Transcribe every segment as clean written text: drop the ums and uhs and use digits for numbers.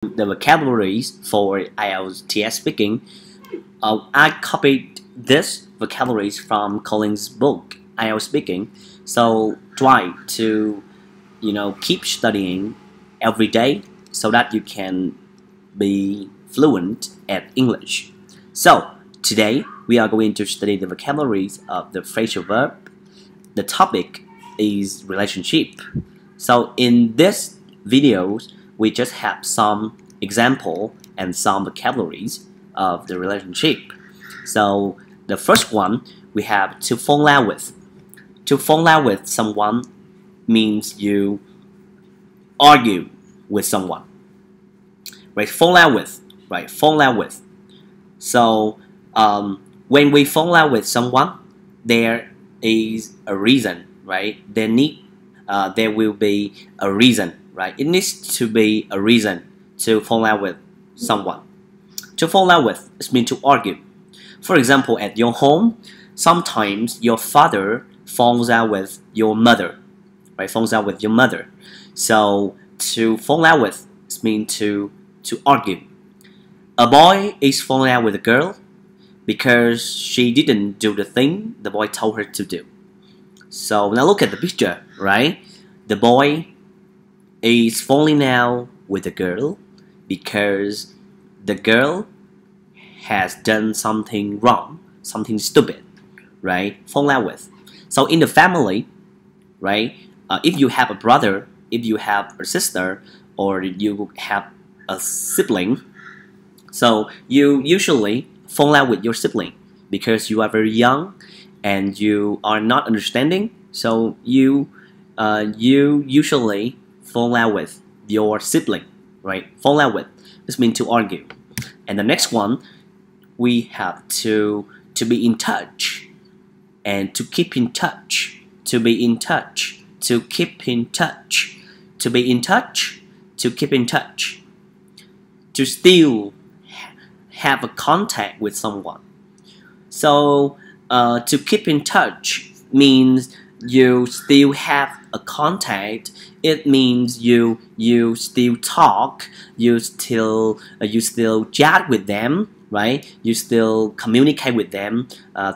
the vocabularies for IELTS speaking, I copied this vocabularies from Colin's book, IELTS Speaking. So try to, keep studying every day so that you can be fluent at English. So today we are going to study the vocabularies of the phrasal verb. The topic is relationship. So in this video, we just have some example and some vocabularies of the relationship. So the first one, we have to fall in love with. To fall in love with someone means you argue with someone. Right? Fall in love with. Right? Fall in love with. So when we fall in love with someone, there is a reason, right? There will be a reason, right? It needs to be a reason to fall in love with someone. To fall in love with means to argue. For example, at your home, sometimes your father falls in love with your mother, right? Falls in love with your mother. So to fall in love with means to argue. A boy is falling in love with a girl because she didn't do the thing the boy told her to do. So now look at the picture, right? The boy is falling in love with the girl because the girl has done something wrong, something stupid, right? Fall in love with. So in the family, right? If you have a brother, if you have a sister, or you have a sibling, so you usually fall in love with your sibling because you are very young and you are not understanding. So you usually fall in love with your sibling, right? Fall in love with. This means to argue. And the next one, we have to be in touch and to keep in touch. To be in touch. To keep in touch. To be in touch. To keep in touch. To still have a contact with someone. So to keep in touch means you still have a contact. It means you still talk, you still chat with them, right? You still communicate with them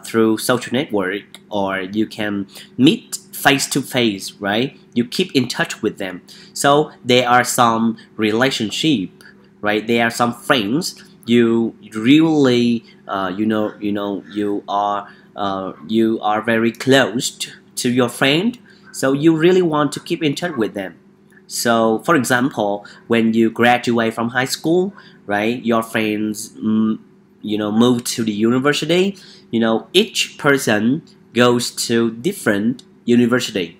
through social network, or you can meet face to face, right? You keep in touch with them. So there are some relationship, right? There are some friends you really you are very close to your friend, so you really want to keep in touch with them. So for example, when you graduate from high school, right, your friends move to the university, each person goes to different university.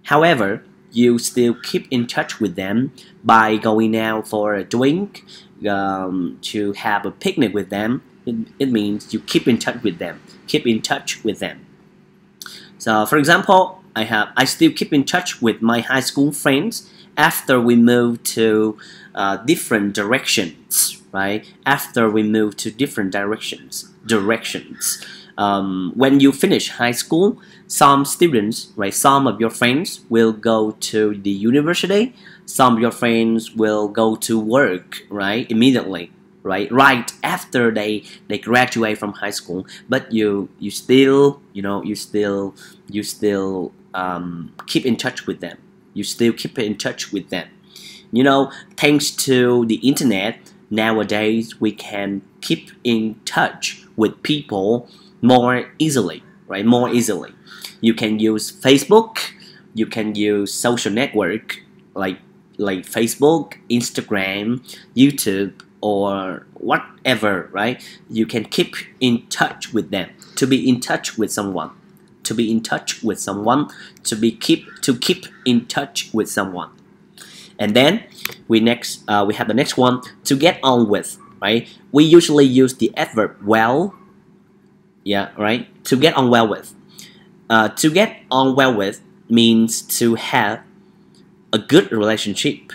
However, you still keep in touch with them by going out for a drink, to have a picnic with them. It means you keep in touch with them. Keep in touch with them. So for example, I still keep in touch with my high school friends after we move to different directions, right? After we move to different directions. When you finish high school, some students, right, some of your friends will go to the university. Some of your friends will go to work, right, immediately, right after they graduate from high school. But you still keep in touch with them. You still keep in touch with them. Thanks to the internet, nowadays we can keep in touch with people more easily, right? More easily. You can use Facebook. You can use social network like Facebook, Instagram, YouTube, or whatever, right? You can keep in touch with them. To be in touch with someone. To be in touch with someone. To keep in touch with someone. And then we have the next one, to get on with, right? We usually use the adverb well. Yeah, right? To get on well with. To get on well with means to have a good relationship.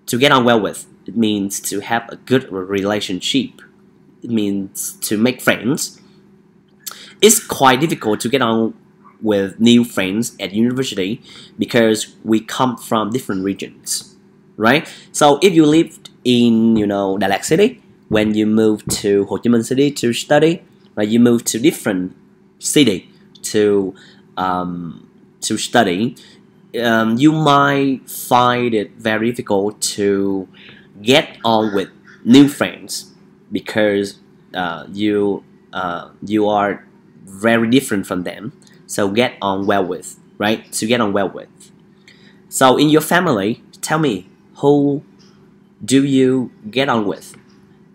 To get on well with, it means to have a good relationship. It means to make friends. It's quite difficult to get on with new friends at university because we come from different regions, right? So if you live in Đà Lạt City, when you move to Ho Chi Minh City to study, right? You move to different city to study. You might find it very difficult to get on with new friends because you are very different from them. So get on well with, right? To get on well with. So in your family, tell me, who do you get on with?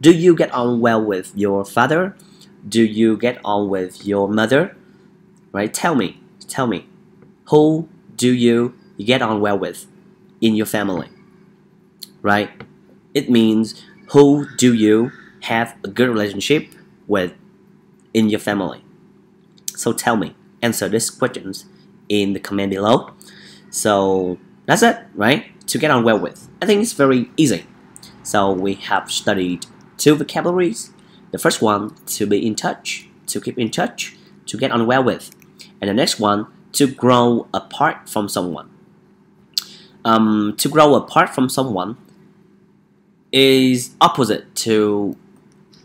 Do you get on well with your father? Do you get on with your mother? Right? Tell me. Who do you get on well with in your family? Right? It means who do you have a good relationship with in your family? So tell me. Answer these questions in the comment below. So that's it, right? To get on well with. I think it's very easy. So we have studied 2 vocabularies. The first one, to be in touch, to keep in touch, to get on well with. And the next one, to grow apart from someone. To grow apart from someone is opposite to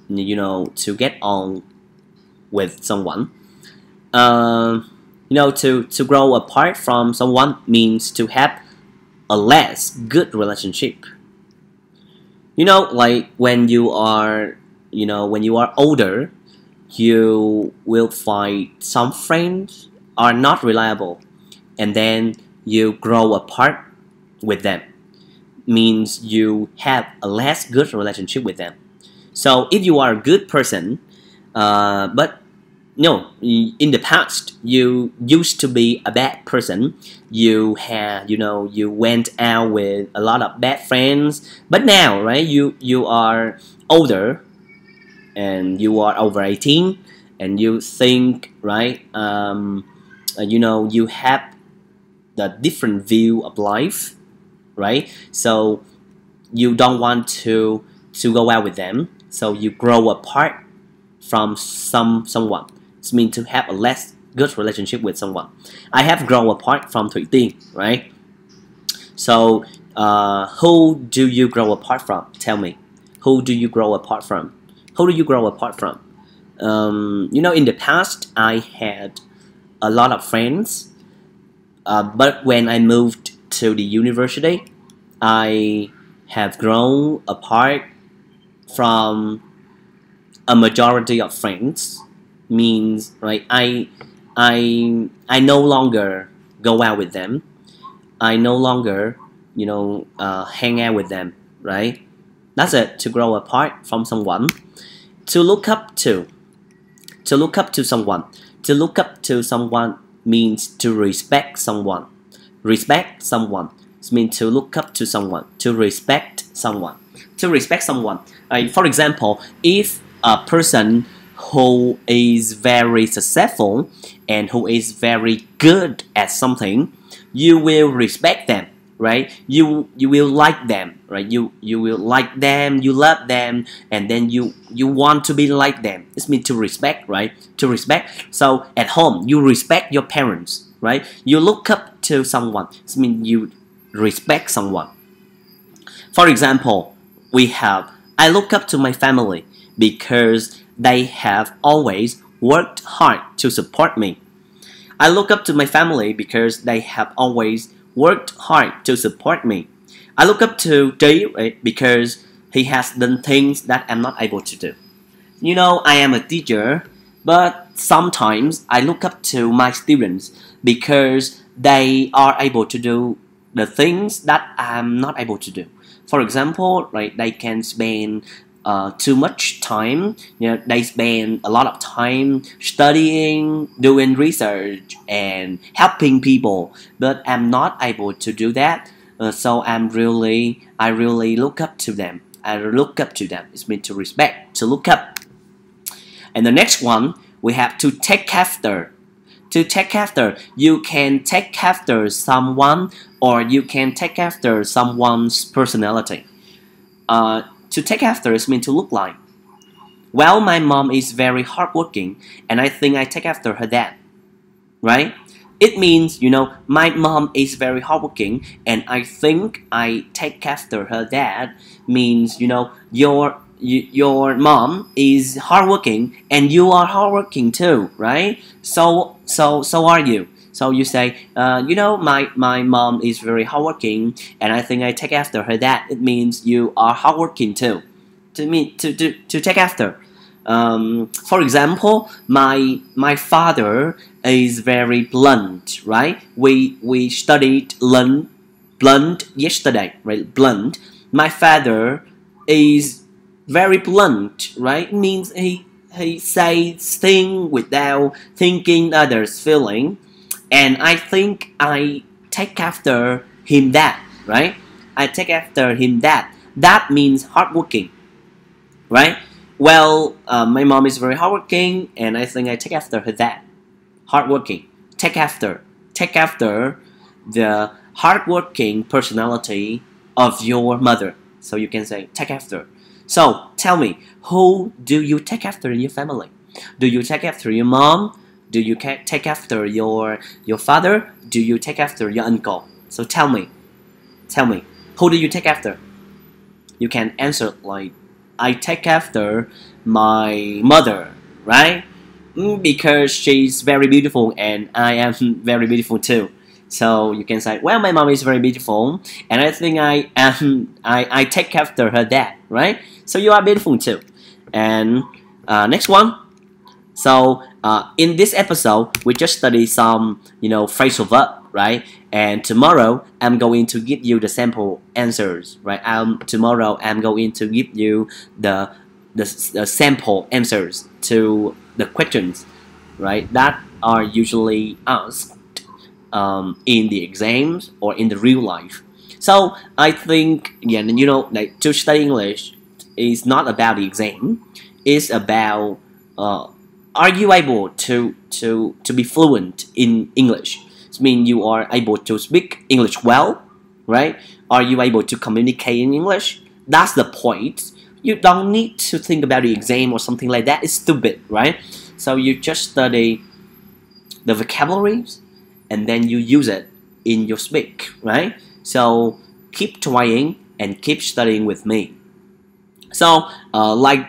to get on with someone. To grow apart from someone means to have a less good relationship. Like when you are older, you will find some friends are not reliable, and then you grow apart with them. Means you have a less good relationship with them. So if you are a good person, but no, in the past you used to be a bad person. You had, you went out with a lot of bad friends. But now, right, you are older, and you are over 18, and you think, right, you have the different view of life, right? So you don't want to go out with them. So you grow apart from someone. It means to have a less good relationship with someone. I have grown apart from Thủy Tiên, right? So who do you grow apart from? Tell me. Who do you grow apart from? Who do you grow apart from? In the past, I had a lot of friends. But when I moved to the university, I have grown apart from a majority of friends. Means, right, I no longer go out with them. I no longer hang out with them, right? That's it. To grow apart from someone. To look up to someone. To look up to someone means to respect someone. Respect someone means to look up to someone. To respect someone. To respect someone. For example, if a person who is very successful and who is very good at something, you will respect them, right? You will like them, right? You will like them, you love them, and then you want to be like them. It means to respect, right? To respect. So at home, you respect your parents, right? You look up to someone. It means you respect someone. For example, I look up to my family because they have always worked hard to support me. I look up to my family because they have always worked hard to support me. I look up to Trí, right, because he has done things that I'm not able to do. I am a teacher, but sometimes I look up to my students because they are able to do the things that I'm not able to do. For example, right, they can spend too much time. They spend a lot of time studying, doing research, and helping people. But I'm not able to do that. So I really look up to them. I look up to them. It means to respect, to look up. And the next one, we have to take after. To take after, you can take after someone, or you can take after someone's personality. To take after means to look like. Well, my mom is very hardworking, and I think I take after her dad, right? It means, my mom is very hardworking, and I think I take after her dad. Means, your mom is hardworking, and you are hardworking too, right? So are you. So you say, my mom is very hardworking, and I think I take after her dad. It means you are hardworking too. To take after. For example, my father is very blunt, right? We studied blunt yesterday, right? Blunt. My father is very blunt, right? It means he says things without thinking others' feeling, and I think I take after him that, right? I take after him that. That means hardworking, right? Well, my mom is very hardworking, and I think I take after her that. Hardworking. Take after the hardworking personality of your mother. So you can say take after. So tell me, who do you take after in your family? Do you take after your mom? Do you take after your father? Do you take after your uncle? So tell me, who do you take after? You can answer like, I take after my mother, right? Because she's very beautiful and I am very beautiful too. So you can say, well, my mom is very beautiful, and I think I take after her dad, right? So you are beautiful too. And next one. So in this episode, we just studied some, phrasal verb, right? And tomorrow, I'm going to give you the sample answers, right? Tomorrow, I'm going to give you the sample answers to the questions, right? That are usually asked in the exams or in the real life. So I think, like to study English is not about the exam. It's about are you able to be fluent in English? It means you are able to speak English well, right? Are you able to communicate in English? That's the point. You don't need to think about the exam or something like that. It's stupid, right? So you just study the vocabularies, and then you use it in your speak, right? So keep trying and keep studying with me. So I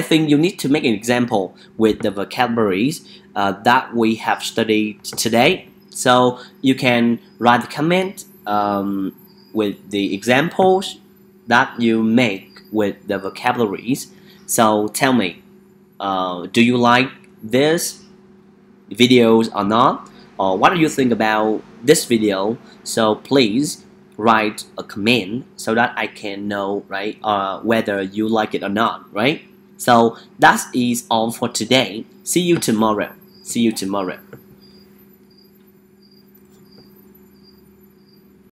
think you need to make an example with the vocabularies that we have studied today. So you can write a comment with the examples that you make with the vocabularies. So tell me, do you like this videos or not? Or what do you think about this video? So please write a comment so that I can know, right, whether you like it or not, right? So that is all for today. See you tomorrow.